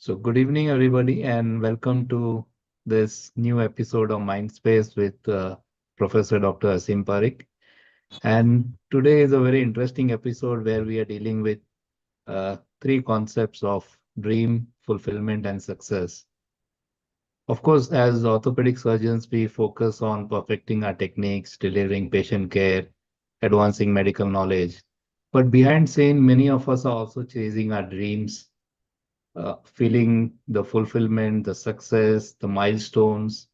So, good evening, everybody, and welcome to this new episode of MindSpace with Professor Dr. Aseem Parekh. And today is a very interesting episode where we are dealing with three concepts of dream, fulfillment, and success. Of course, as orthopedic surgeons, we focus on perfecting our techniques, delivering patient care, advancing medical knowledge. But behind scene, many of us are also chasing our dreams, feeling the fulfillment, the success, the milestones,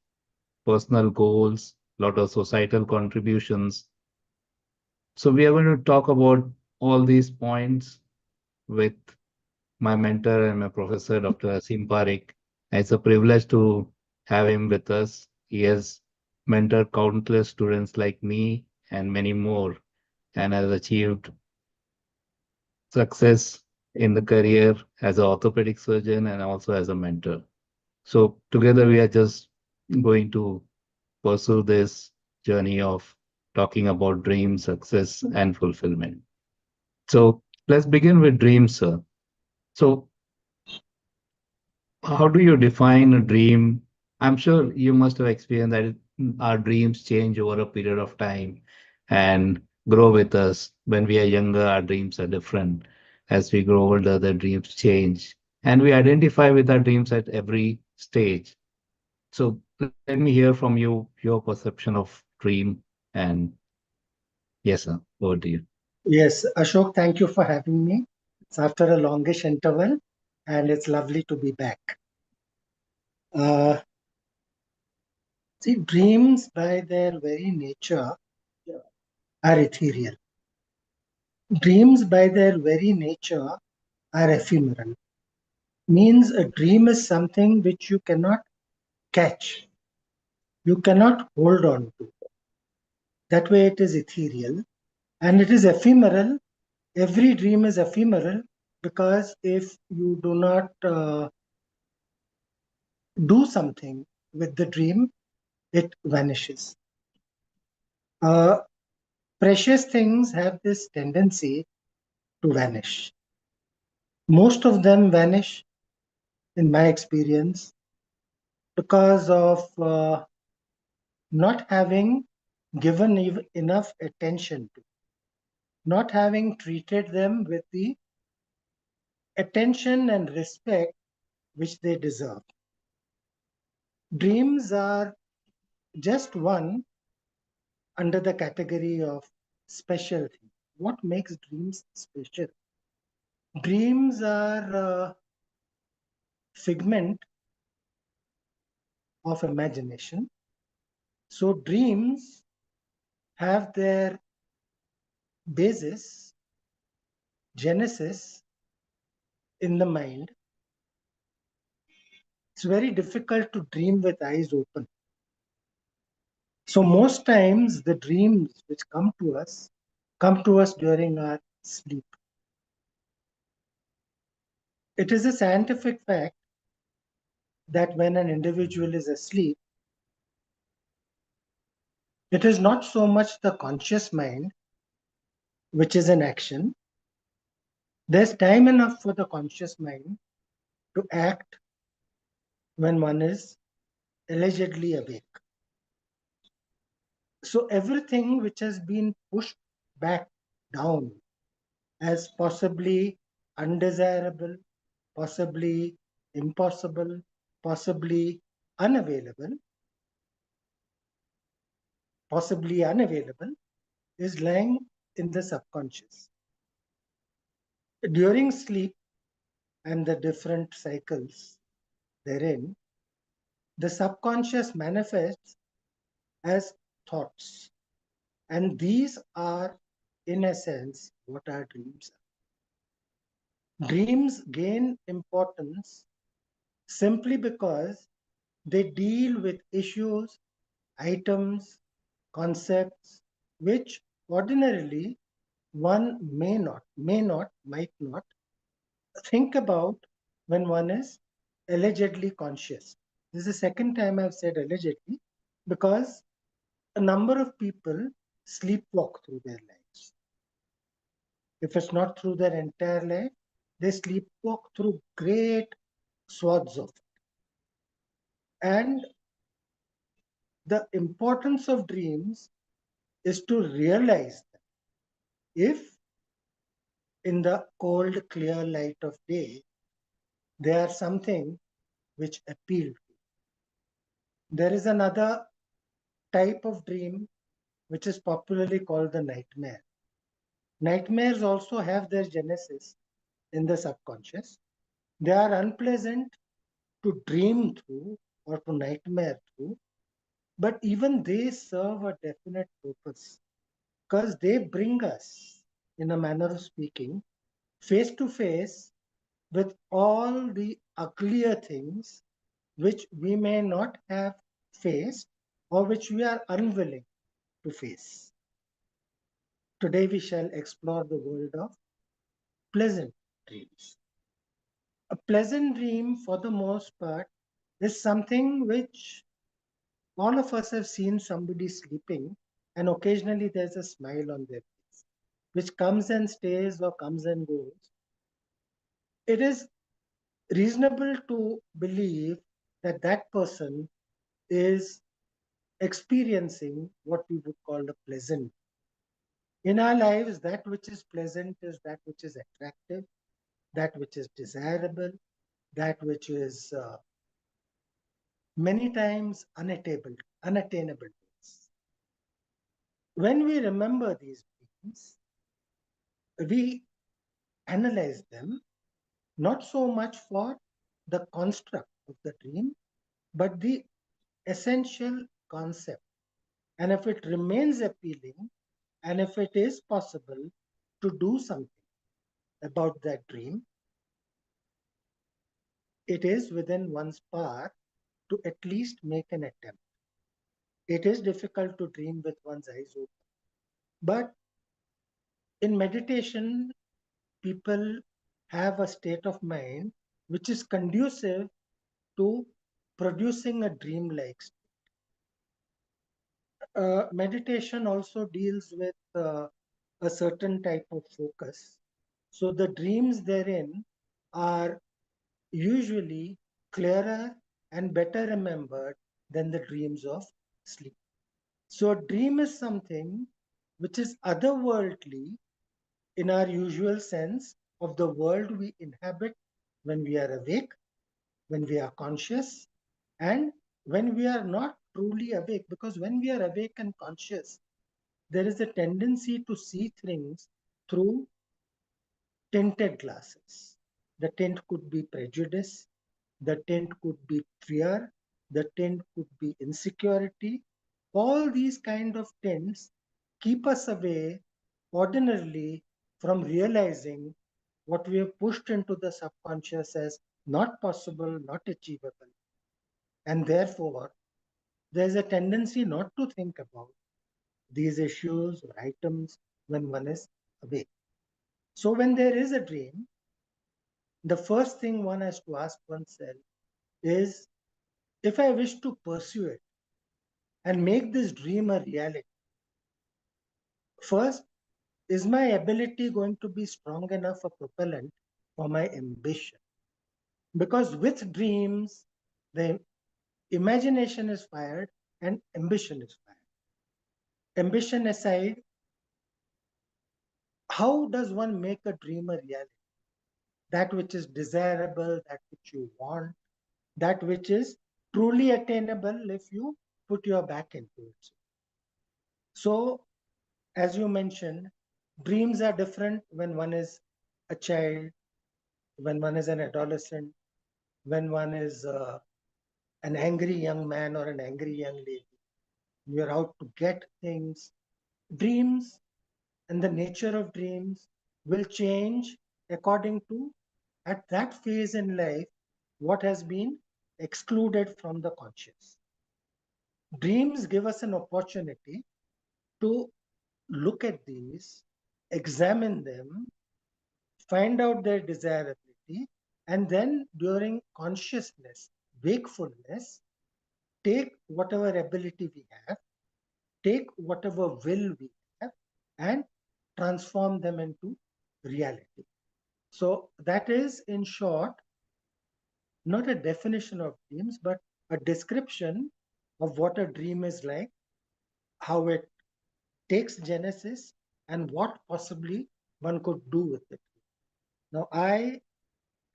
personal goals, lot of societal contributions. So we are going to talk about all these points with my mentor and my professor, Dr. Aseem Parekh. It's a privilege to have him with us. He has mentored countless students like me and many more, and has achieved success in the career as an orthopedic surgeon and also as a mentor. So together we are just going to pursue this journey of talking about dreams, success, and fulfillment. So let's begin with dreams, sir. So how do you define a dream? I'm sure you must have experienced that our dreams change over a period of time and grow with us. When we are younger, our dreams are different. As we grow older, the dreams change. And we identify with our dreams at every stage. So let me hear from you your perception of dream. And yes, sir, over to you. Yes, Ashok, thank you for having me. It's after a longish interval, and it's lovely to be back. Uh, See, dreams by their very nature are ethereal. Dreams by their very nature are ephemeral. Means a dream is something which you cannot catch, you cannot hold on to. That way it is ethereal and it is ephemeral. Every dream is ephemeral because if you do not do something with the dream, it vanishes. Uh, Precious things have this tendency to vanish. Most of them vanish, in my experience, because of not having given enough attention to, not having treated them with the attention and respect which they deserve. Dreams are just one under the category of special thing. What makes dreams special? Dreams are figment of imagination. So dreams have their basis, genesis in the mind. It's very difficult to dream with eyes open. So most times the dreams which come to us during our sleep. It is a scientific fact that when an individual is asleep, it is not so much the conscious mind which is in action. There's time enough for the conscious mind to act when one is allegedly awake. So everything which has been pushed back down as possibly undesirable, possibly impossible, possibly unavailable, is lying in the subconscious. During sleep and the different cycles therein, the subconscious manifests as thoughts. And these are, in essence, what our dreams are. Dreams gain importance simply because they deal with issues, items, concepts, which ordinarily one might not think about when one is allegedly conscious. This is the second time I've said allegedly because a number of people sleepwalk through their lives. If it's not through their entire life, they sleepwalk through great swaths of it. And the importance of dreams is to realize that if in the cold, clear light of day, they are something which appeal to. There is another type of dream which is popularly called the nightmare. Nightmares also have their genesis in the subconscious. They are unpleasant to dream through or to nightmare through, but even they serve a definite purpose because they bring us, in a manner of speaking, face to face with all the uglier things which we may not have faced or which we are unwilling to face. Today we shall explore the world of pleasant dreams. A pleasant dream, for the most part, is something which all of us have seen somebody sleeping, and occasionally there's a smile on their face, which comes and stays or comes and goes. It is reasonable to believe that that person is experiencing what we would call a pleasant. In our lives, that which is pleasant is that which is attractive, that which is desirable, that which is many times unattainable to us. When we remember these dreams, we analyze them not so much for the construct of the dream, but the essential concept. And if it remains appealing, and if it is possible to do something about that dream, it is within one's power to at least make an attempt. It is difficult to dream with one's eyes open. But in meditation, people have a state of mind which is conducive to producing a dream-like state. Meditation also deals with a certain type of focus. So the dreams therein are usually clearer and better remembered than the dreams of sleep. So a dream is something which is otherworldly in our usual sense of the world we inhabit when we are awake, when we are conscious, and when we are not truly awake. Because when we are awake and conscious, there is a tendency to see things through tinted glasses. The tint could be prejudice, the tint could be fear, the tint could be insecurity. All these kind of tints keep us away ordinarily from realizing what we have pushed into the subconscious as not possible, not achievable. And therefore, there's a tendency not to think about these issues or items when one is awake. So when there is a dream, the first thing one has to ask oneself is, if I wish to pursue it and make this dream a reality, first, is my ability going to be strong enough a propellant for my ambition? Because with dreams, the imagination is fired and ambition is fired. Ambition aside, how does one make a dream a reality? That which is desirable, that which you want, that which is truly attainable if you put your back into it. So, as you mentioned, dreams are different when one is a child, when one is an adolescent, when one is an angry young man or an angry young lady. You're out to get things. Dreams and the nature of dreams will change according to, at that phase in life, what has been excluded from the conscious. Dreams give us an opportunity to look at these, examine them, find out their desirability, and then during consciousness, wakefulness, take whatever ability we have, take whatever will we have, and transform them into reality. So that is, in short, not a definition of dreams, but a description of what a dream is like, how it takes genesis, and what possibly one could do with it. Now,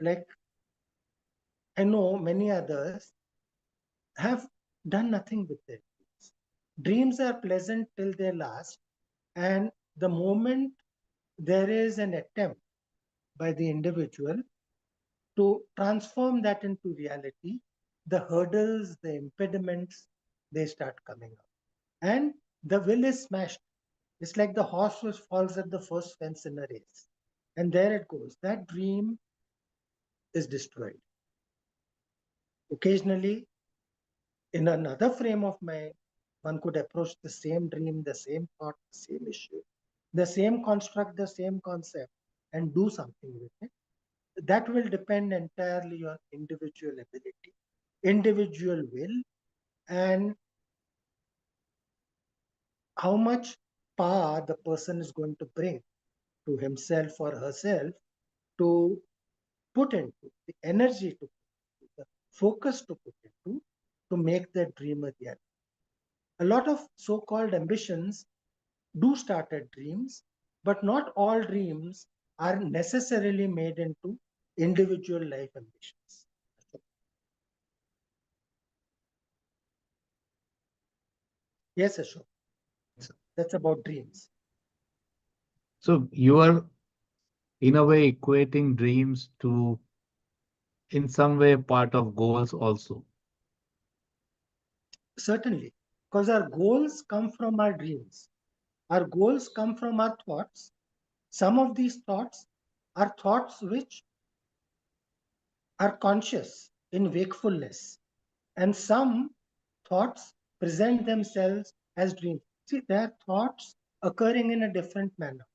like, I know many others have done nothing with their dreams. Dreams are pleasant till they last, and the moment there is an attempt by the individual to transform that into reality, the hurdles, the impediments, they start coming up. And the will is smashed. It's like the horse which falls at the first fence in a race. And there it goes. That dream is destroyed. Occasionally, in another frame of mind, one could approach the same dream, the same thought, the same issue, the same construct, the same concept, and do something with it. That will depend entirely on individual ability, individual will, and how much power the person is going to bring to himself or herself to put into, the energy to put into, the focus to put into, to make that dream a reality. A lot of so-called ambitions do start at dreams, but not all dreams are necessarily made into individual life ambitions. Yes, Ashok, that's about dreams. So you are in a way equating dreams to in some way part of goals also. Certainly, because our goals come from our dreams. Our goals come from our thoughts. Some of these thoughts are thoughts which are conscious in wakefulness, and some thoughts present themselves as dreams. See, they are thoughts occurring in a different manner.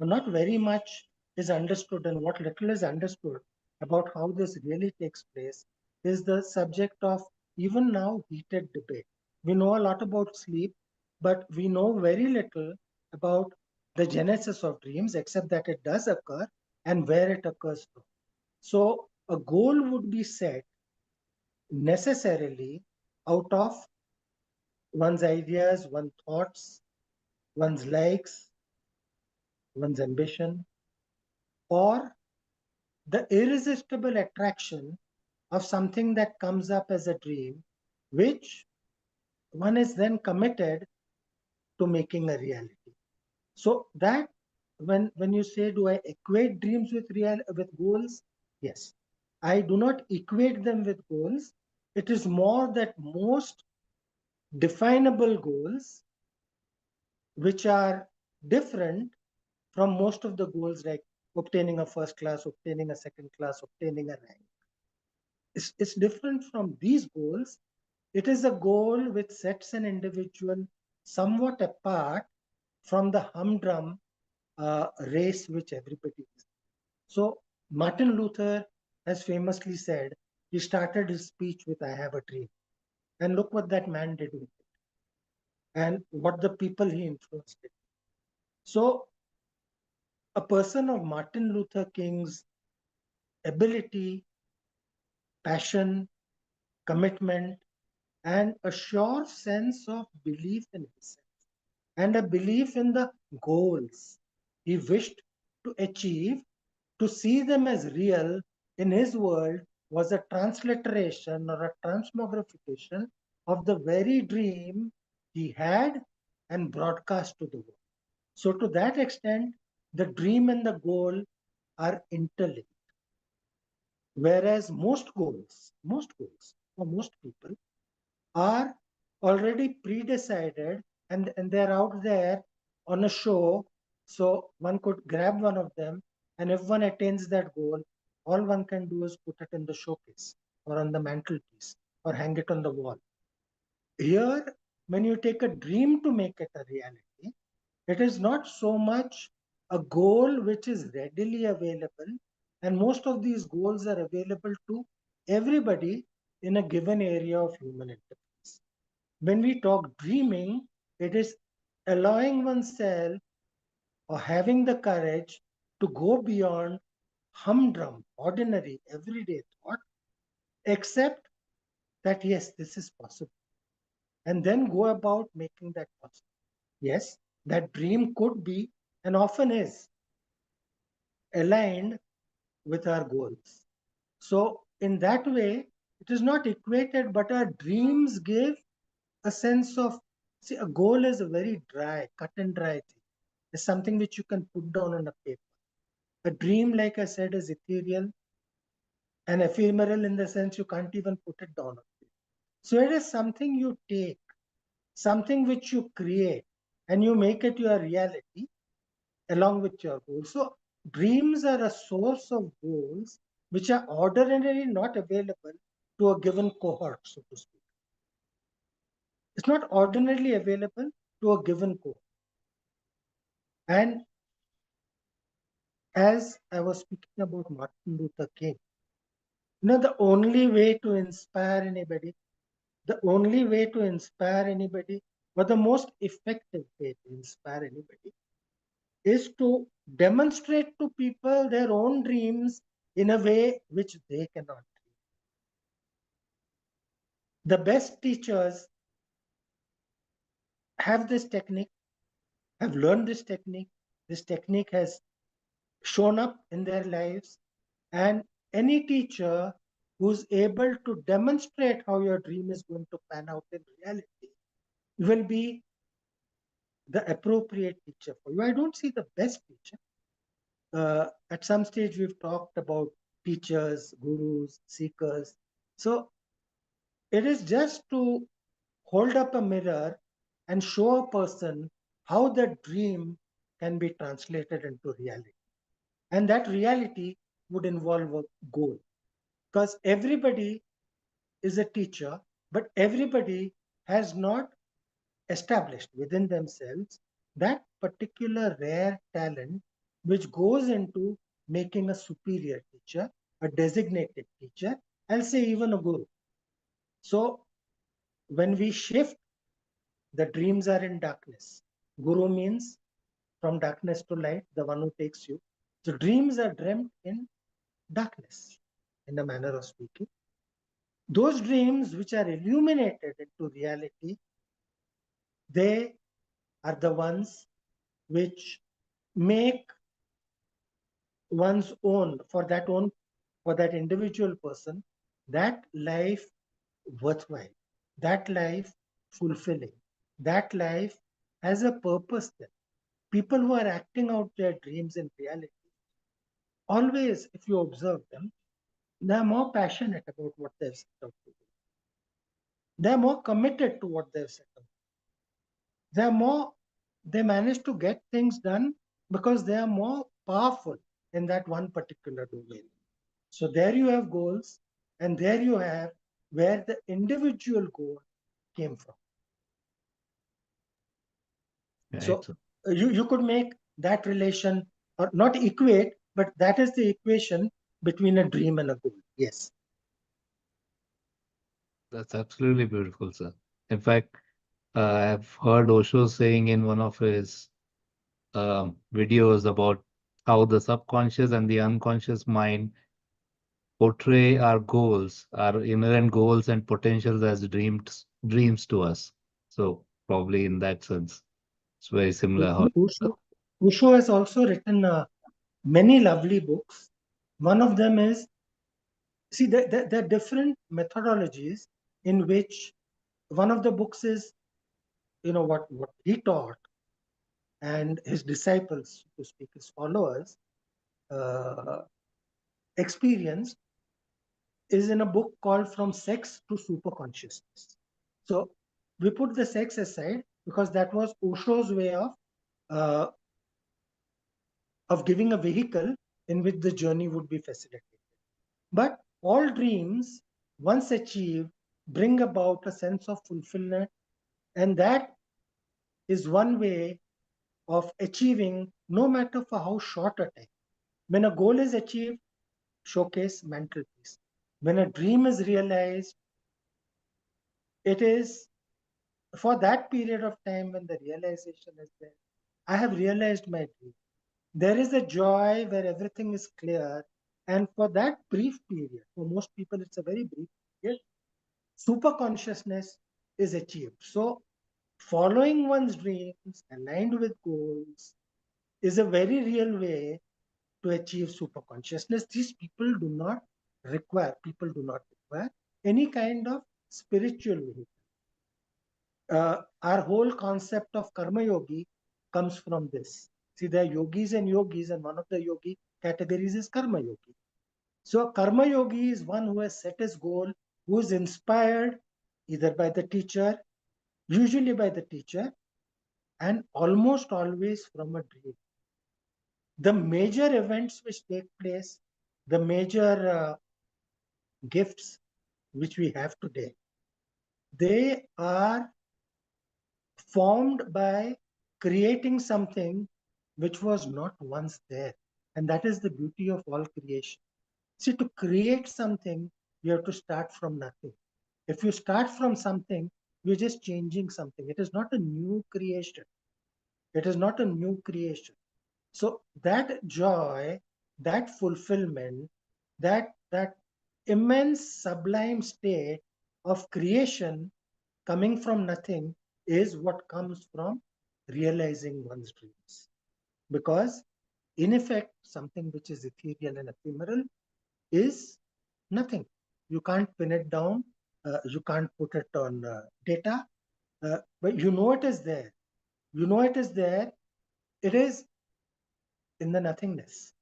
Not very much is understood, and what little is understood about how this really takes place is the subject of even now heated debate. We know a lot about sleep, but we know very little about the genesis of dreams, except that it does occur and where it occurs from. So, a goal would be set necessarily out of one's ideas, one's thoughts, one's likes, one's ambition, or the irresistible attraction of something that comes up as a dream, which one is then committed to making a reality. So that when you say, do I equate dreams with goals? Yes. I do not equate them with goals. It is more that most definable goals, which are different from most of the goals, like obtaining a first class, obtaining a second class, obtaining a rank. It's different from these goals. It is a goal which sets an individual somewhat apart from the humdrum race which everybody is. So Martin Luther has famously said, he started his speech with, I have a dream. And look what that man did with it and what the people he influenced it. So a person of Martin Luther King's ability, passion, commitment, and a sure sense of belief in himself and a belief in the goals he wished to achieve, to see them as real in his world was a transliteration or a transmogrification of the very dream he had and broadcast to the world. So, to that extent, the dream and the goal are interlinked. Whereas most goals for most people are already pre-decided, and they're out there on a show. So one could grab one of them, and if one attains that goal, all one can do is put it in the showcase or on the mantelpiece or hang it on the wall. Here, when you take a dream to make it a reality, it is not so much a goal which is readily available, and most of these goals are available to everybody in a given area of human enterprise. When we talk dreaming, it is allowing oneself or having the courage to go beyond humdrum, ordinary, everyday thought accept that yes, this is possible, and then go about making that possible. Yes, that dream could be and often is aligned with our goals. So, in that way, it is not equated, but our dreams give a sense of, see, a goal is a very dry, cut and dry thing. It's something which you can put down on a paper. A dream, like I said, is ethereal and ephemeral in the sense you can't even put it down on paper. So, it is something you take, something which you create, and you make it your reality along with your goals. So, dreams are a source of goals which are ordinarily not available to a given cohort, so to speak. It's not ordinarily available to a given cohort. And as I was speaking about Martin Luther King, the only way to inspire anybody, the only way to inspire anybody, or the most effective way to inspire anybody is to demonstrate to people their own dreams in a way which they cannot. The best teachers have this technique, have learned this technique. This technique has shown up in their lives. And any teacher who's able to demonstrate how your dream is going to pan out in reality will be the appropriate teacher for you. I don't see the best teacher. At some stage, we've talked about teachers, gurus, seekers. So it is just to hold up a mirror and show a person how that dream can be translated into reality. And that reality would involve a goal. Because everybody is a teacher, but everybody has not established within themselves that particular rare talent which goes into making a superior teacher, a designated teacher, I'll say even a guru. So when we shift, the dreams are in darkness. Guru means from darkness to light, the one who takes you. So dreams are dreamt in darkness, in a manner of speaking. Those dreams which are illuminated into reality, they are the ones which make one's own, for that individual person, that life worthwhile, that life fulfilling, that life has a purpose then. People who are acting out their dreams in reality, always, if you observe them, they are more passionate about what they've set out to do. They are more committed to what they've set out. They are more, they manage to get things done because they are more powerful in that one particular domain. So there you have goals, and there you have where the individual goal came from. Right. So you could make that relation, or not equate, but that is the equation between a dream and a goal. Yes. That's absolutely beautiful, sir. In fact, I've heard Osho saying in one of his videos about how the subconscious and the unconscious mind portray our goals, our inherent goals and potentials as dreams to us. So probably in that sense, it's very similar. Osho has also written many lovely books. One of them is, see, there are different methodologies in which one of the books is, what he taught and his disciples, to speak, his followers, uh, experienced is in a book called From Sex to Superconsciousness. So we put the sex aside because that was Osho's way uh, of giving a vehicle in which the journey would be facilitated. But all dreams, once achieved, bring about a sense of fulfillment, and that is one way of achieving, no matter for how short a time. When a goal is achieved, showcase mental peace. When a dream is realized, it is for that period of time when the realization is there. I have realized my dream. There is a joy where everything is clear, And for that brief period, for most people, it's a very brief period, super consciousness is achieved. So following one's dreams, aligned with goals, is a very real way to achieve super consciousness. These people do not require any kind of spiritual vehicle. Our whole concept of karma yogi comes from this. See, there are yogis, and one of the yogi categories is karma yogi. So, a karma yogi is one who has set his goal, who is inspired either by the teacher, usually by the teacher, and almost always from a dream. The major events which take place, the major gifts which we have today, they are formed by creating something which was not once there. And that is the beauty of all creation. See, to create something, you have to start from nothing. If you start from something, you're just changing something. It is not a new creation. It is not a new creation. So that joy, that fulfillment, that immense sublime state of creation coming from nothing is what comes from realizing one's dreams. Because in effect, something which is ethereal and ephemeral is nothing. You can't pin it down. You can't put it on data, but you know it is there. You know it is there. It is in the nothingness.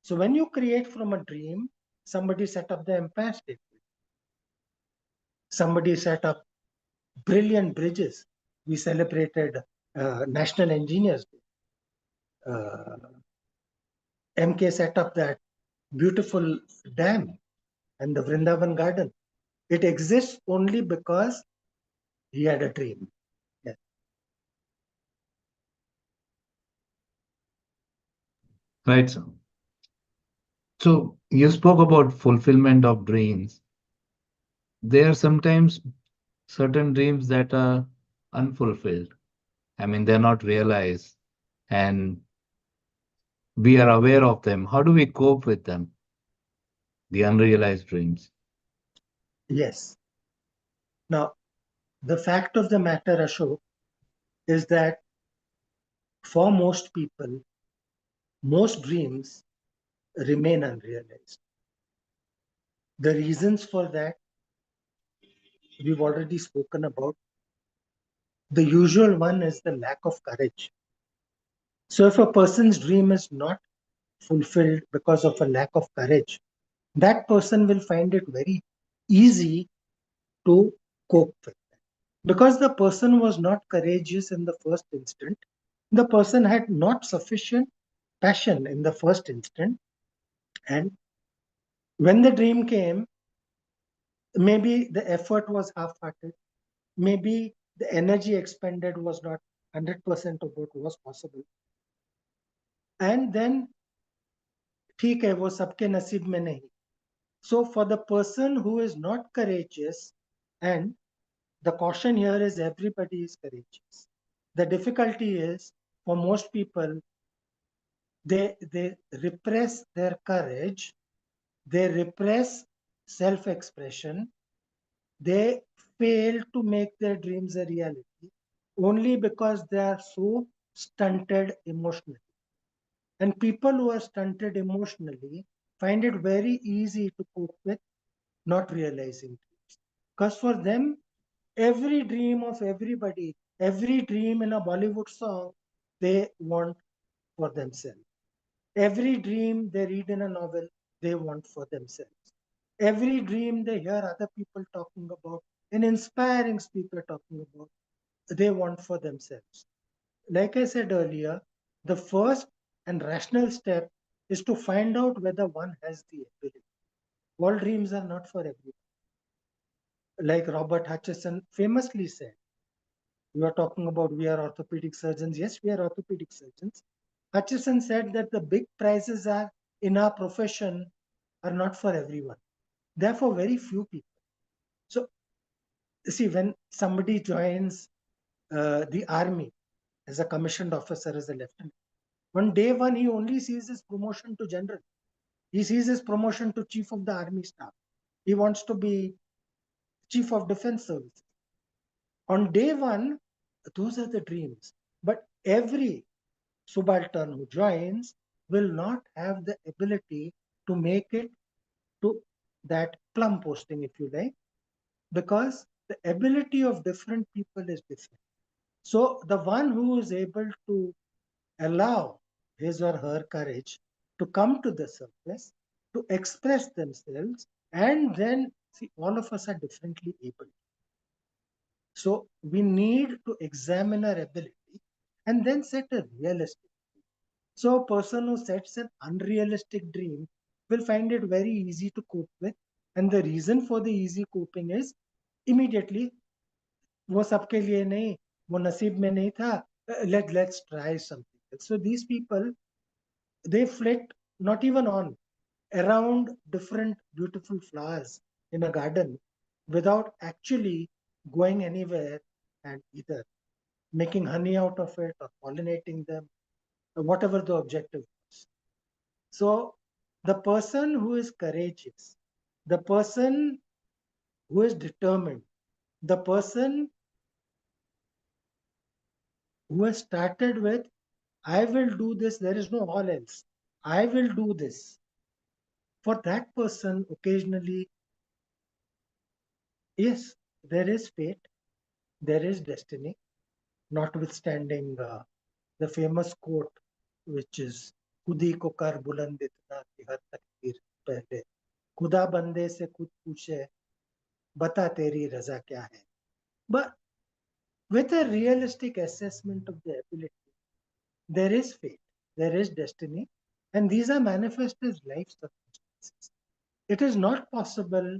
So when you create from a dream, somebody set up the Empire State. Somebody set up brilliant bridges. We celebrated National Engineers Day. MK set up that beautiful dam and the Vrindavan garden. It exists only because he had a dream. Yes. Right, sir. So you spoke about fulfillment of dreams. There are sometimes certain dreams that are unfulfilled. I mean, they're not realized, and we are aware of them. How do we cope with them, the unrealized dreams? Yes. Now, the fact of the matter, Ashok, is that for most people, most dreams remain unrealized. The reasons for that we've already spoken about. The usual one is the lack of courage. So, if a person's dream is not fulfilled because of a lack of courage, that person will find it very easy to cope with. Because the person was not courageous in the first instant, the person had not sufficient passion in the first instant, and when the dream came, maybe the effort was half-hearted, maybe the energy expended was not 100% of what was possible, and then ठीक है वो सबके नसीब में नहीं. So for the person who is not courageous, and the caution here is everybody is courageous. The difficulty is for most people, they repress their courage, they repress self-expression, they fail to make their dreams a reality only because they are so stunted emotionally. And people who are stunted emotionally find it very easy to cope with not realizing dreams. Because for them, every dream of everybody, every dream in a Bollywood song, they want for themselves. Every dream they read in a novel, they want for themselves. Every dream they hear other people talking about, an inspiring speaker talking about, they want for themselves. Like I said earlier, the first and rational step is to find out whether one has the ability. All dreams are not for everyone. Like Robert Hutchison famously said, we are talking about we are orthopedic surgeons. Yes, we are orthopedic surgeons. Hutchison said that the big prizes are in our profession are not for everyone. They're for very few people. So, see, when somebody joins the army as a commissioned officer, as a lieutenant, on day one, he only sees his promotion to general. He sees his promotion to chief of the army staff. He wants to be chief of defense services. On day one, those are the dreams. But every subaltern who joins will not have the ability to make it to that plum posting, if you like, because the ability of different people is different. So the one who is able to allow his or her courage to come to the surface, to express themselves, and then see, all of us are differently able. So we need to examine our ability and then set a realistic. So a person who sets an unrealistic dream will find it very easy to cope with. And the reason for the easy coping is immediately वो सबके लिए नहीं, वो नसीब में नहीं था, let's try something. So these people, they flit not even on around different beautiful flowers in a garden without actually going anywhere and either making honey out of it or pollinating them, or whatever the objective was. So the person who is courageous, the person who is determined, the person who has started with, I will do this, there is no all else. I will do this. For that person, occasionally, yes, there is fate, there is destiny, notwithstanding the famous quote, which is खुदी को कर बुलंद इतना कि हर तकदीर पहले खुदा बंदे से खुद पूछे बता तेरी रजा क्या है. But with a realistic assessment of the ability, there is fate, there is destiny, and these are manifest as life circumstances. It is not possible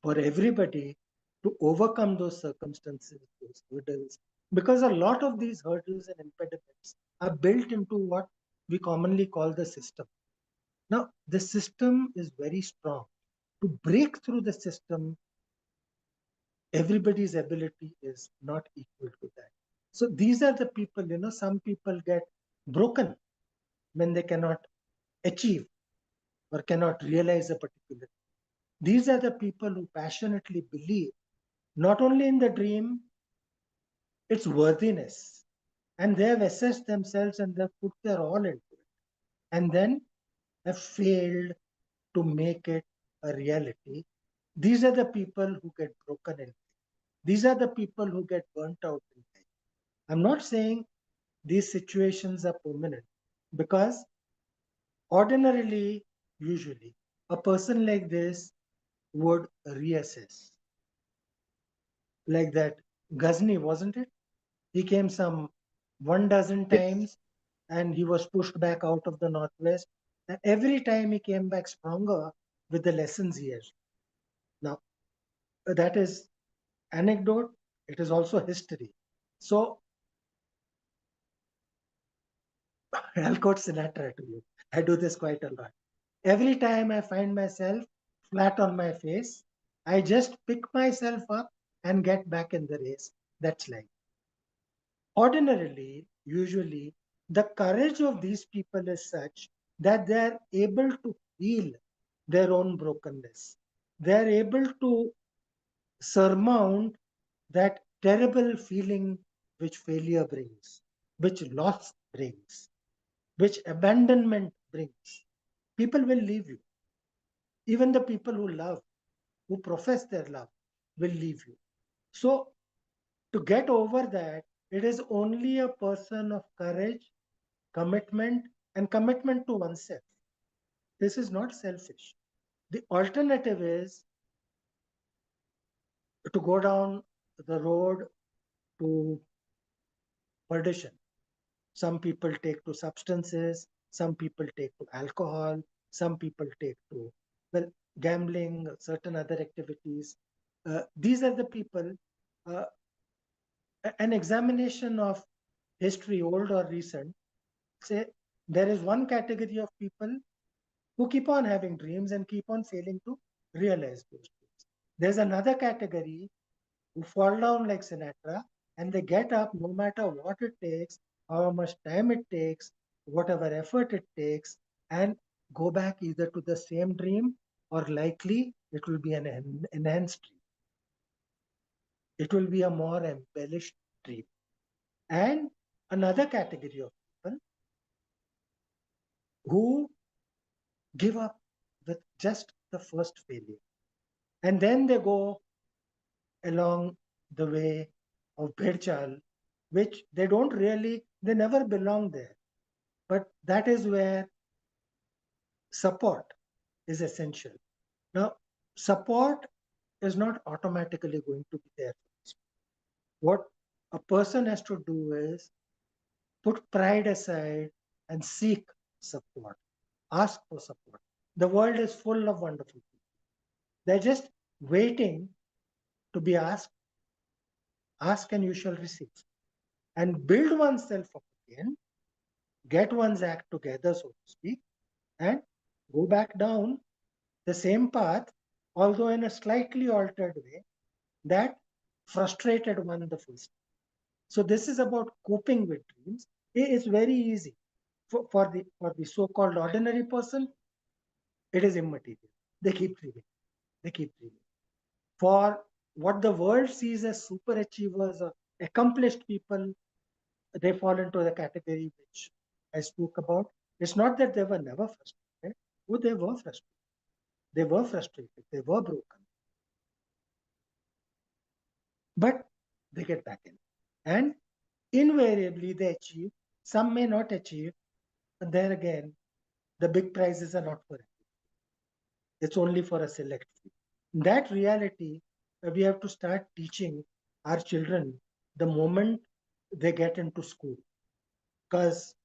for everybody to overcome those circumstances, those hurdles, because a lot of these hurdles and impediments are built into what we commonly call the system. Now, the system is very strong. To break through the system, everybody's ability is not equal to that. So these are the people, some people get broken when they cannot achieve or cannot realize a particular. These are the people who passionately believe not only in the dream, its worthiness, and they have assessed themselves and they've put their all into it, and then have failed to make it a reality. These are the people who get broken in life. These are the people who get burnt out in life. I'm not saying these situations are permanent because ordinarily, usually, a person like this would reassess. Like that Ghazni, wasn't it? He came some 1 dozen Yes. times and he was pushed back out of the Northwest. And every time he came back stronger with the lessons he has. Now, that is anecdote, it is also history. So, I'll quote Sinatra to you. I do this quite a lot. Every time I find myself flat on my face, I just pick myself up and get back in the race. That's life. Ordinarily, usually, the courage of these people is such that they are able to heal their own brokenness. They are able to surmount that terrible feeling which failure brings, which loss brings, which abandonment brings. People will leave you. Even the people who love, who profess their love, will leave you. So, to get over that, it is only a person of courage, commitment, and commitment to oneself. This is not selfish. The alternative is to go down the road to perdition. Some people take to substances, some people take to alcohol, some people take to, well, gambling, certain other activities. These are the people, uh, an examination of history, old or recent, say there is one category of people who keep on having dreams and keep on failing to realize those dreams. There's another category who fall down like Sinatra and they get up no matter what it takes, how much time it takes, whatever effort it takes, and go back either to the same dream or likely it will be an enhanced dream. It will be a more embellished dream. And another category of people who give up with just the first failure. And then they go along the way of Bhedchal, which they never belong there. But that is where support is essential. Now, support is not automatically going to be there. What a person has to do is put pride aside and seek support, ask for support. The world is full of wonderful people. They're just waiting to be asked, ask and you shall receive. And build oneself up again, get one's act together, so to speak, and go back down the same path, although in a slightly altered way, that frustrated one the first. So this is about coping with dreams. It is very easy. For the so-called ordinary person, it is immaterial. They keep dreaming. They keep dreaming. For what the world sees as super achievers or accomplished people, they fall into the category which I spoke about. It's not that they were never frustrated. Oh, they were frustrated. They were frustrated. They were broken. But they get back in. And invariably they achieve. Some may not achieve. But there again, the big prizes are not for it. It's only for a select few. That reality, we have to start teaching our children the moment they get into school. Because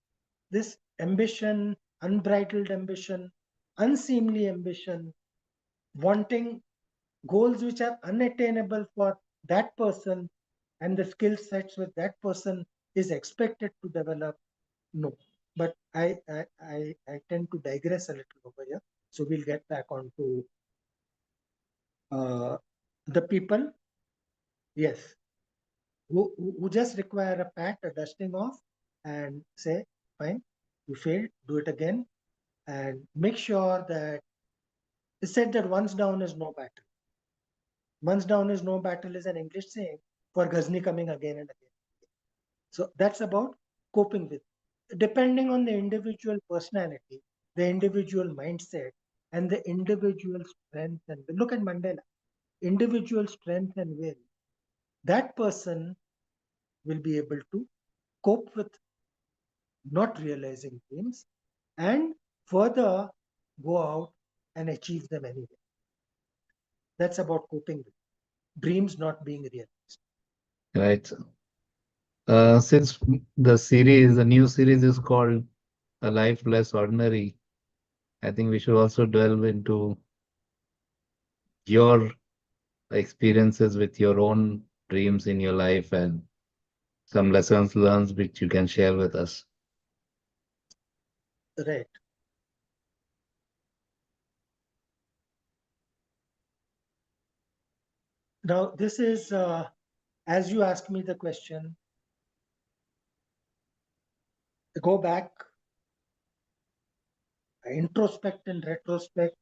this ambition, unbridled ambition, unseemly ambition, wanting goals which are unattainable for that person and the skill sets which that person is expected to develop. No. But I tend to digress a little over here. So we'll get back on to the people, yes, who just require a pat, a dusting off, and say, fine, you failed, do it again, and make sure that it's said that once down is no battle. Once down is no battle is an English saying for Ghazni coming again and again. So that's about coping with. Depending on the individual personality, the individual mindset, and the individual strength and will. Look at Mandela. Individual strength and will. That person will be able to cope with not realizing dreams and further go out and achieve them anyway. That's about coping with dreams not being realized. Right. Since the new series is called A Life Less Ordinary, I think we should also delve into your experiences with your own dreams in your life and some lessons learned which you can share with us. Right. Now, this is, as you ask me the question, go back, introspect and retrospect.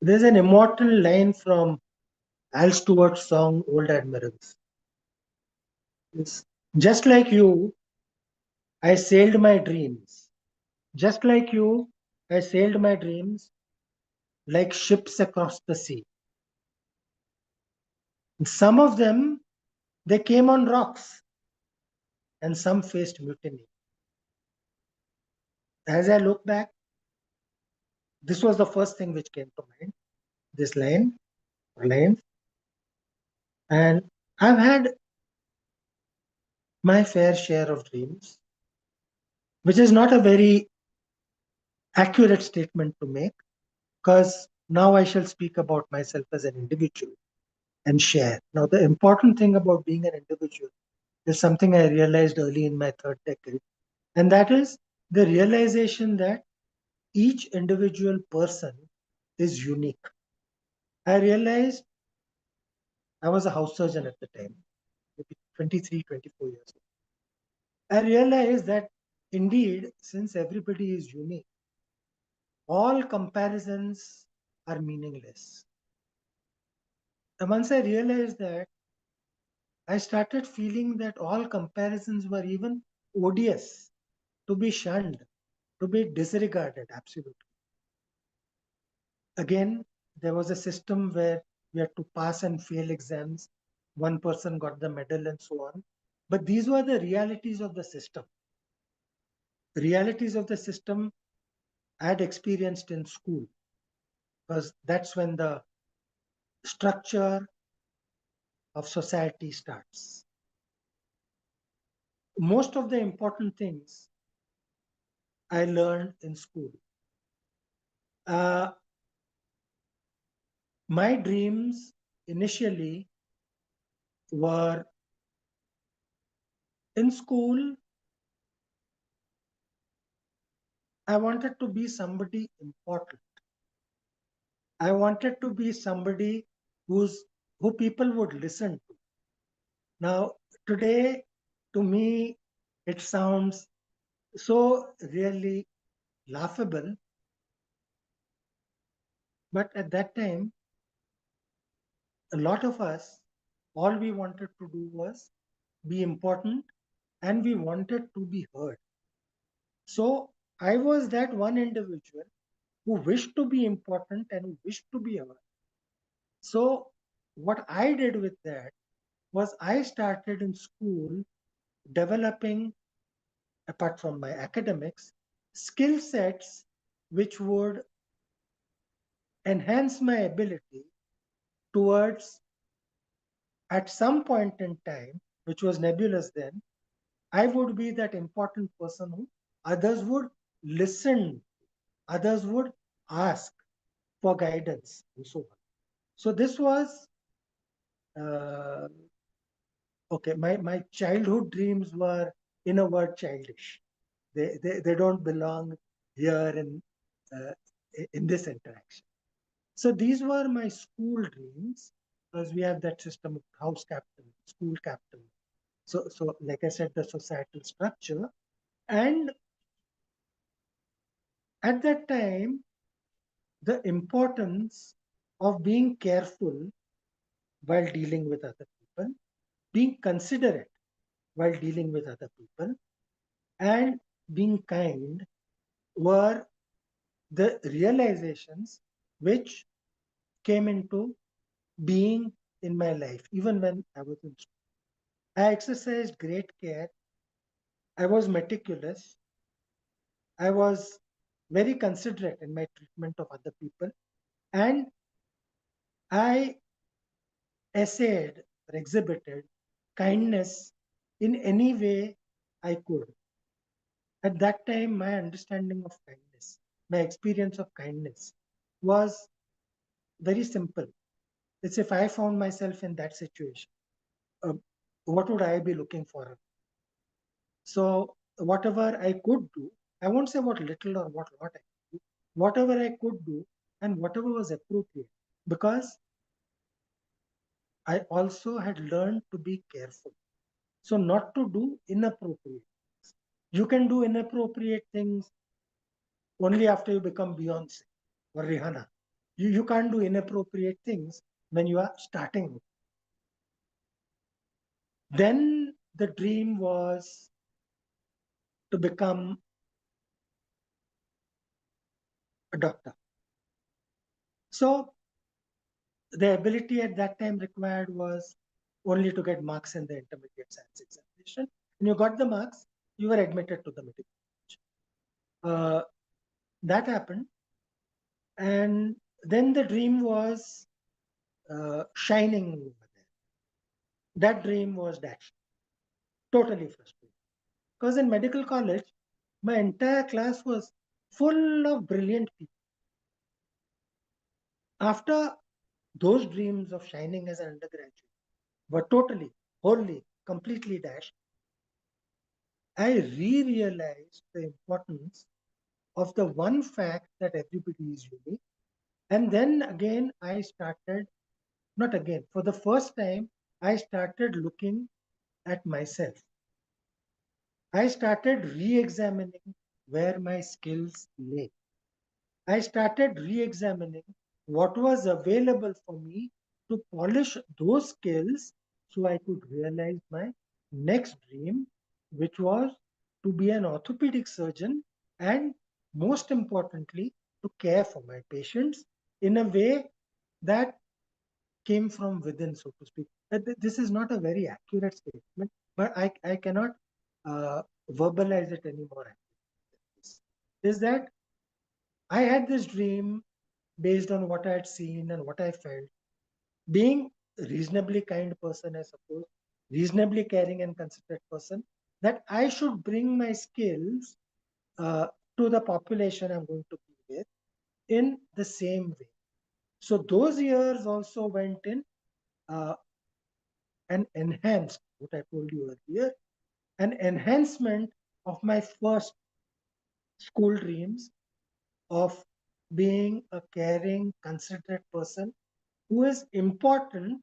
There's an immortal line from Al Stewart's song Old Admirals. It's, just like you, I sailed my dreams. Just like you, I sailed my dreams like ships across the sea. Some of them, they came on rocks and some faced mutiny. As I look back, this was the first thing which came to mind, this line or lines. And I've had my fair share of dreams, which is not a very accurate statement to make because now I shall speak about myself as an individual and share. Now, the important thing about being an individual is something I realized early in my third decade, and that is the realization that each individual person is unique. I realized I was a house surgeon at the time, maybe 23, 24 years old. I realized that indeed, since everybody is unique, all comparisons are meaningless. And once I realized that, I started feeling that all comparisons were even odious, to be shunned, to be disregarded, absolutely. Again, there was a system where we had to pass and fail exams. One person got the medal and so on. But these were the realities of the system. Realities of the system I had experienced in school, because that's when the structure of society starts. Most of the important things I learned in school. Uh, my dreams initially were in school. I wanted to be somebody important. I wanted to be somebody who people would listen to. Now, today, to me, it sounds so really laughable. But at that time, a lot of us, all we wanted to do was be important and we wanted to be heard. So I was that one individual who wished to be important and who wished to be heard. So what I did with that was I started in school developing, apart from my academics, skill sets which would enhance my ability towards, at some point in time, which was nebulous then, I would be that important person who others would listen, others would ask for guidance, and so on. So this was uh, okay. My childhood dreams were, in a word, childish. They don't belong here uh, in this interaction. So these were my school dreams, because we have that system of house captain, school captain. So like I said, the societal structure. And at that time, the importance of being careful while dealing with other people, being considerate while dealing with other people, and being kind were the realizations which came into being in my life, even when I was in school. I exercised great care. I was meticulous. I was very considerate in my treatment of other people. And I essayed or exhibited kindness in any way I could. At that time, my understanding of kindness, my experience of kindness was very simple. It's if I found myself in that situation, uh, what would I be looking for? So, whatever I could do, I won't say what little or what lot I could do, whatever I could do and whatever was appropriate, because I also had learned to be careful. So, not to do inappropriate things. You can do inappropriate things only after you become Beyonce or Rihanna. You can't do inappropriate things when you are starting. Then the dream was to become a doctor. So the ability at that time required was only to get marks in the intermediate science examination. And you got the marks, you were admitted to the medical college. That happened. And then the dream was shining over there. That dream was dashed. Totally frustrated. Because in medical college, my entire class was full of brilliant people. After those dreams of shining as an undergraduate were totally, wholly, completely dashed, I re-realized the importance of the one fact that everybody is unique. And then again, I started, not again, for the first time, I started looking at myself. I started re examining where my skills lay. I started re examining what was available for me to polish those skills so I could realize my next dream, which was to be an orthopedic surgeon and, most importantly, to care for my patients in a way that came from within, so to speak. This is not a very accurate statement, but I cannot verbalize it anymore. Is that I had this dream based on what I had seen and what I felt. Being a reasonably kind person, I suppose, reasonably caring and considerate person, that I should bring my skills uh, to the population I'm going to be with in the same way. So those years also went in uh, and enhanced what I told you earlier, an enhancement of my first school dreams of being a caring, considerate person who is important.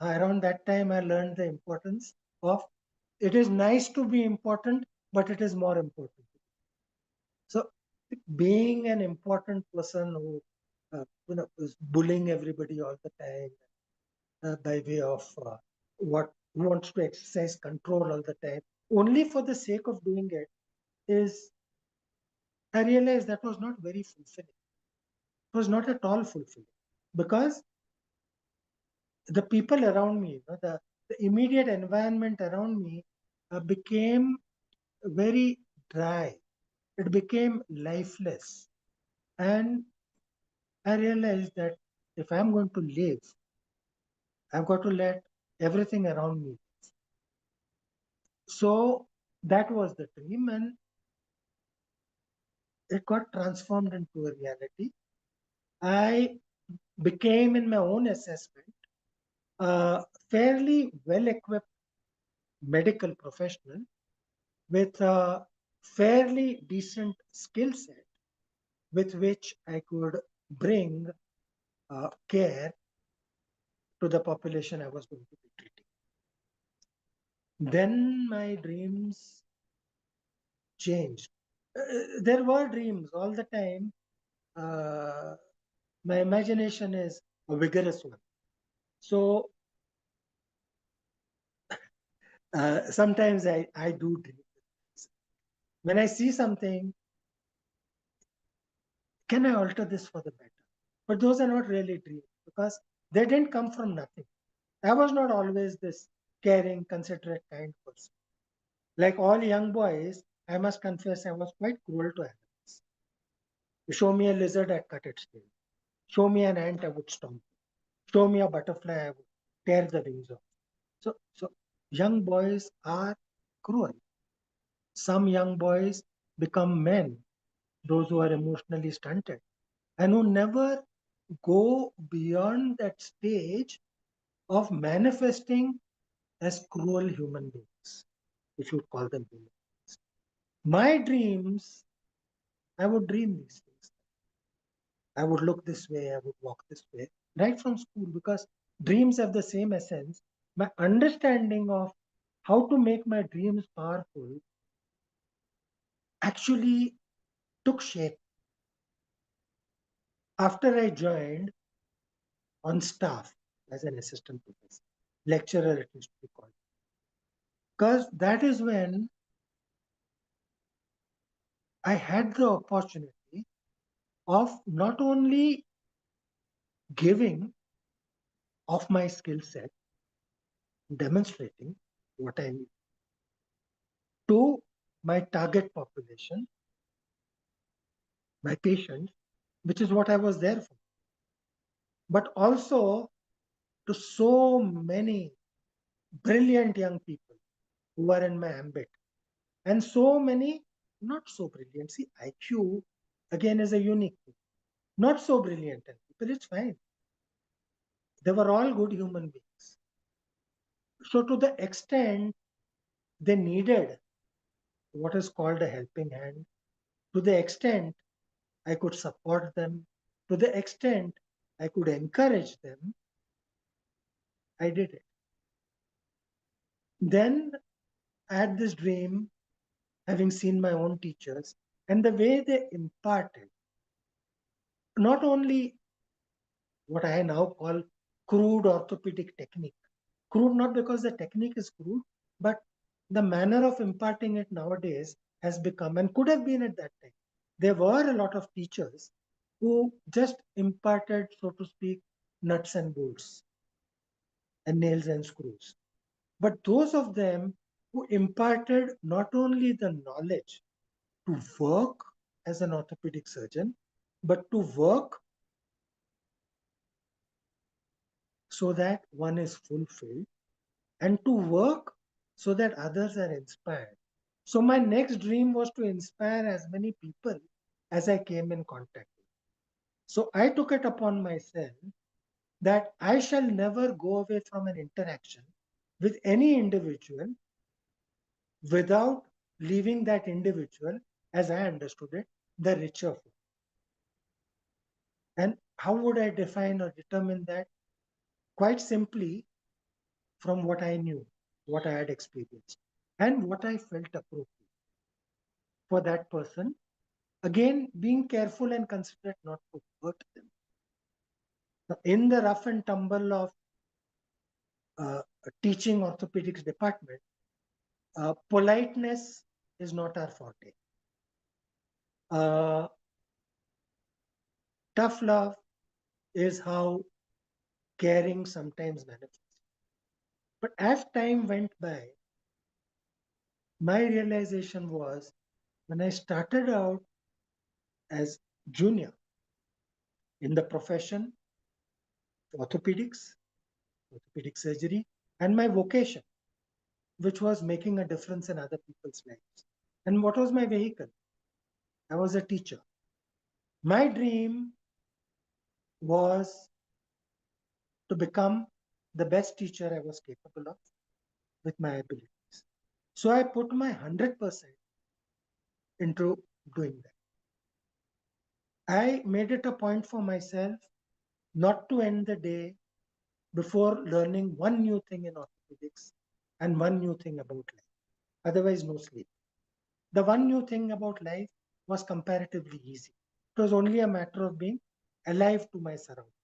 Around that time, I learned the importance of it is nice to be important, but it is more important. So, being an important person who is bullying everybody all the time by way of what wants to exercise control all the time, only for the sake of doing it, is I realized that was not very fulfilling. It was not at all fulfilling because the people around me, the immediate environment around me became very dry. It became lifeless. And I realized that if I'm going to live, I've got to let everything around me. So that was the dream, and it got transformed into a reality. I became, in my own assessment, a fairly well equipped medical professional with a fairly decent skill set with which I could bring care to the population I was going to be treating. Then my dreams changed. There were dreams all the time. Uh, my imagination is a vigorous one. So sometimes I do dream. When I see something, can I alter this for the better? But those are not really dreams because they didn't come from nothing. I was not always this caring, considerate, kind person. Like all young boys, I must confess I was quite cruel to animals. You show me a lizard, I'd cut its tail. Show me an ant, I would stomp it. Show me a butterfly, I would tear the wings off. So young boys are cruel. Some young boys become men, those who are emotionally stunted, and who never go beyond that stage of manifesting as cruel human beings, if you call them human beings. My dreams, I would dream these things. I would look this way, I would walk this way, right from school, because dreams have the same essence. My understanding of how to make my dreams powerful actually took shape after I joined on staff as an assistant professor, lecturer it used to be called. Because that is when I had the opportunity of not only giving of my skill set, demonstrating what I need to my target population, my patients, which is what I was there for, but also to so many brilliant young people who are in my ambit, and so many not so brilliant. See, IQ again is a unique thing. Not so brilliant people, it's fine. They were all good human beings. So, to the extent they needed what is called a helping hand, to the extent I could support them, to the extent I could encourage them, I did it. Then had this dream, having seen my own teachers and the way they imparted not only what I now call crude orthopedic technique. Crude not because the technique is crude, but the manner of imparting it nowadays has become and could have been at that time. There were a lot of teachers who just imparted, so to speak, nuts and bolts and nails and screws. But those of them who imparted not only the knowledge to work as an orthopedic surgeon, but to work so that one is fulfilled and to work so that others are inspired. So, my next dream was to inspire as many people as I came in contact with. So, I took it upon myself that I shall never go away from an interaction with any individual without leaving that individual, as I understood it, the richer for. And how would I define or determine that? Quite simply, from what I knew, what I had experienced, and what I felt appropriate for that person. Again, being careful and considerate not to hurt them. Now, in the rough and tumble of a teaching orthopedics department, politeness is not our forte. Uh, Tough love is how caring sometimes manifests. But as time went by, my realization was when I started out as junior in the profession, orthopedics, orthopedic surgery, and my vocation, which was making a difference in other people's lives. And what was my vehicle? I was a teacher. My dream was to become the best teacher I was capable of with my abilities. So I put my 100% into doing that. I made it a point for myself not to end the day before learning one new thing in orthopedics and one new thing about life. Otherwise, no sleep. The one new thing about life was comparatively easy. It was only a matter of being alive to my surroundings.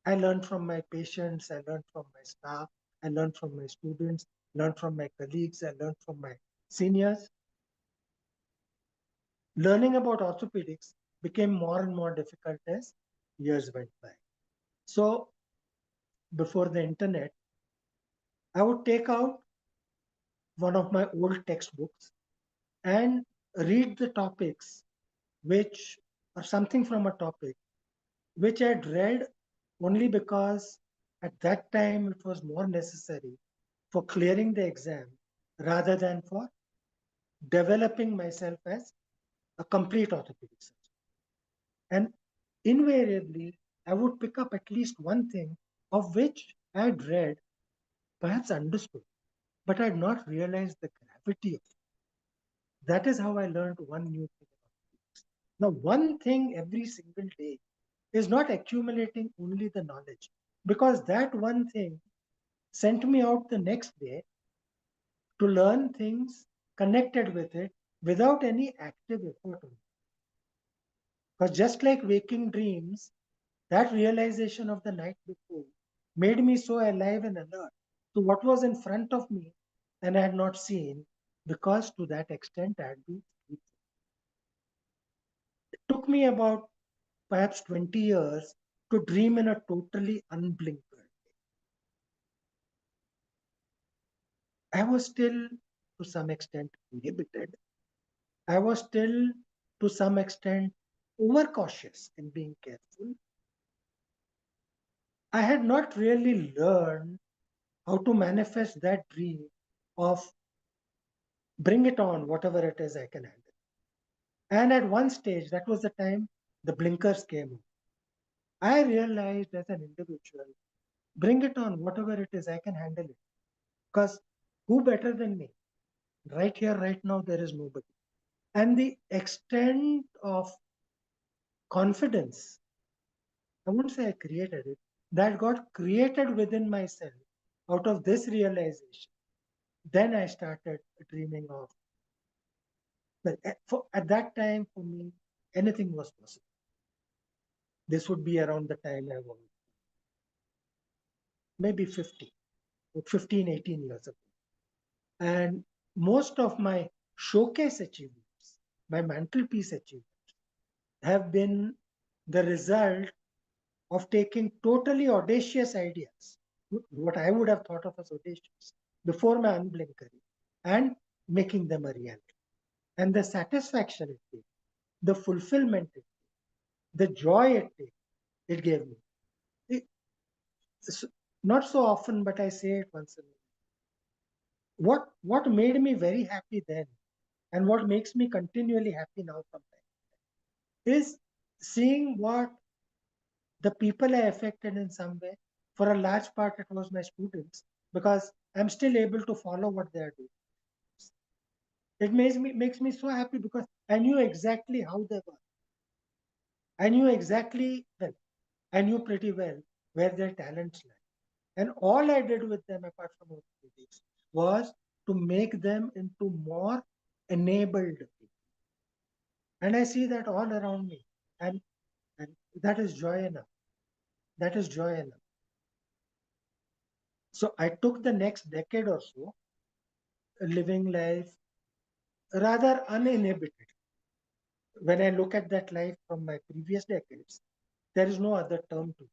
I learned from my patients, I learned from my staff, I learned from my students, learned from my colleagues, I learned from my seniors. Learning about orthopedics became more and more difficult as years went by. So, before the internet, I would take out one of my old textbooks and read the topics which or something from a topic which I'd read only because at that time it was more necessary for clearing the exam rather than for developing myself as a complete orthopedic surgeon. And invariably, I would pick up at least one thing of which I had read, perhaps understood, but I had not realized the gravity of it. That is how I learned one new thing about orthopedics. Now, one thing every single day is not accumulating only the knowledge, because that one thing sent me out the next day to learn things connected with it without any active effort. Because just like waking dreams, that realization of the night before made me so alive and alert to what was in front of me and I had not seen, because to that extent I had been sleeping. It took me about perhaps 20 years to dream in a totally unblinkered. I was still to some extent inhibited. I was still to some extent overcautious in being careful. I had not really learned how to manifest that dream of bring it on, whatever it is I can handle. And at one stage, that was the time the blinkers came on. I realized as an individual, bring it on, whatever it is, I can handle it. Because who better than me? Right here, right now, there is nobody. And the extent of confidence, I won't say I created it, that got created within myself out of this realization then I started dreaming of, well, at that time for me, anything was possible. This would be around the time I was maybe 50, 15, 18 years ago. And most of my showcase achievements, my mantelpiece achievements, have been the result of taking totally audacious ideas, what I would have thought of as audacious, before my unblinked career, and making them a reality. And the satisfaction it gave, the fulfillment it gave, the joy it gave me. It's not so often, but I say it once in a while. What made me very happy then, and what makes me continually happy now sometimes, is seeing what the people I affected in some way. For a large part, it was my students, because I'm still able to follow what they are doing. It makes me so happy because I knew exactly how they were. I knew exactly, well, I knew pretty well where their talents lie. And all I did with them, apart from orthopedics, was to make them into more enabled people. And I see that all around me. And, and that is joy enough. That is joy enough. So I took the next decade or so living life rather uninhibited. When I look at that life from my previous decades, there is no other term to use.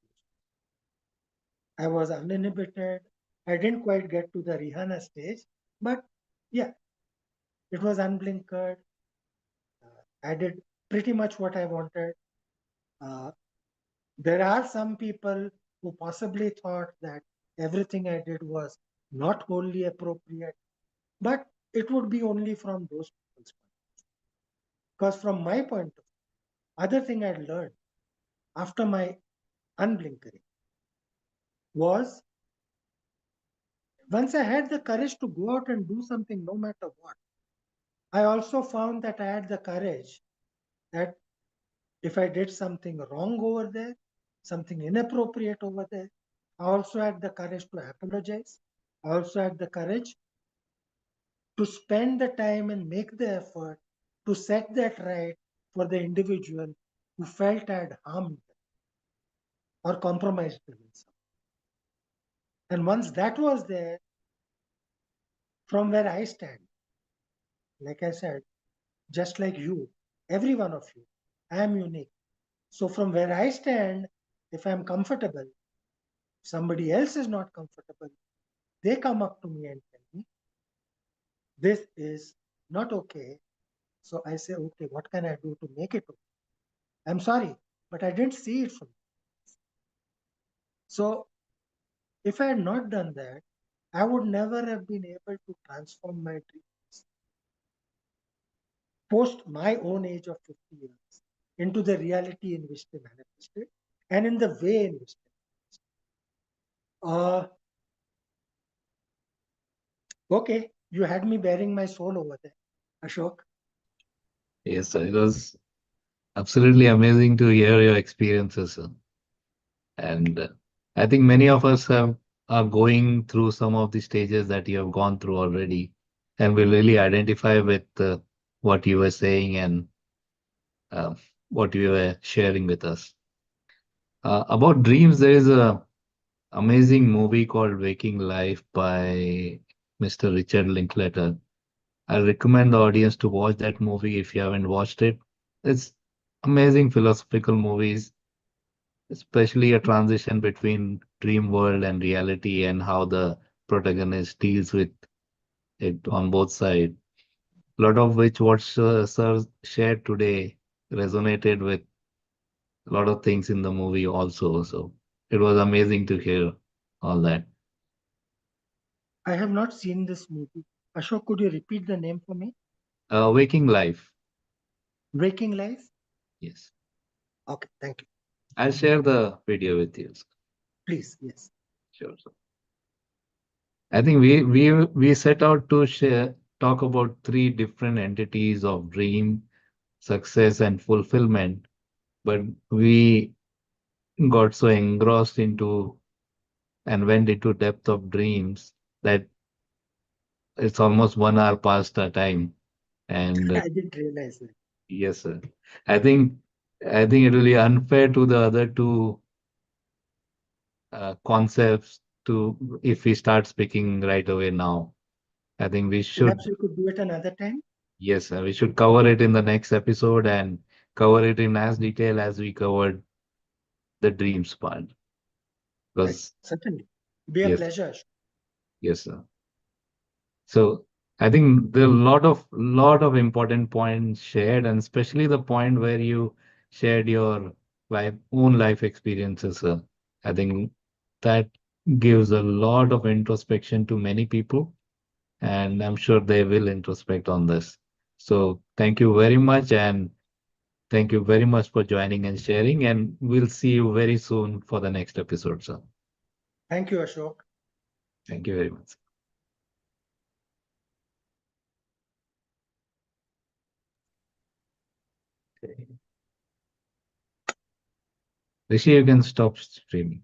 I was uninhibited. I didn't quite get to the Rihanna stage, but yeah, it was unblinkered. I did pretty much what I wanted. Uh, there are some people who possibly thought that everything I did was not wholly appropriate, but it would be only from those people's point. Because from my point of view, other thing I learned after my unblinkering was, once I had the courage to go out and do something no matter what, I also found that I had the courage that if I did something wrong over there, something inappropriate over there, I also had the courage to apologize. I also had the courage to spend the time and make the effort to set that right for the individual who felt I had harmed them or compromised them in some. And once that was there, from where I stand, like I said, just like you, every one of you, I am unique. So from where I stand, if I'm comfortable, somebody else is not comfortable, they come up to me and tell me, this is not okay. So I say, okay, what can I do to make it okay? I'm sorry, but I didn't see it from you. So if I had not done that, I would never have been able to transform my dreams post my own age of 50 years into the reality in which they manifested and in the way in which they manifested. Okay, you had me bearing my soul over there, Ashok. Yes, sir. It was absolutely amazing to hear your experiences, sir. And I think many of us are going through some of the stages that you have gone through already, and will really identify with what you were saying and uh, what you were sharing with us. About dreams, there is a amazing movie called Waking Life by Mr. Richard Linklater. I recommend the audience to watch that movie if you haven't watched it. It's amazing philosophical movies, especially a transition between dream world and reality and how the protagonist deals with it on both sides. A lot of which what Sir shared today resonated with a lot of things in the movie also. So it was amazing to hear all that. I have not seen this movie. Ashok, could you repeat the name for me? Waking Life. Waking Life? Yes. Okay, thank you. I'll share the video with you. Please, yes. Sure. I think we set out to talk about three different entities of dream, success, and fulfillment, but we got so engrossed into and went into depth of dreams that it's almost 1 hour past our time. And I didn't realize that. yes, sir. I think it will be unfair to the other two concepts to if we start speaking right away now. I think we should, Perhaps we could do it another time. yes, sir, we should cover it in the next episode and cover it in as detail as we covered the dreams part. Right. Because Certainly. Be a yes, pleasure. yes, sir. So I think there are a lot of important points shared, and especially the point where you shared your own life experiences, sir. I think that gives a lot of introspection to many people, and I'm sure they will introspect on this. So thank you very much, and thank you very much for joining and sharing, and we'll see you very soon for the next episode, sir. Thank you, Ashok. Thank you very much. Rishi, you can stop streaming.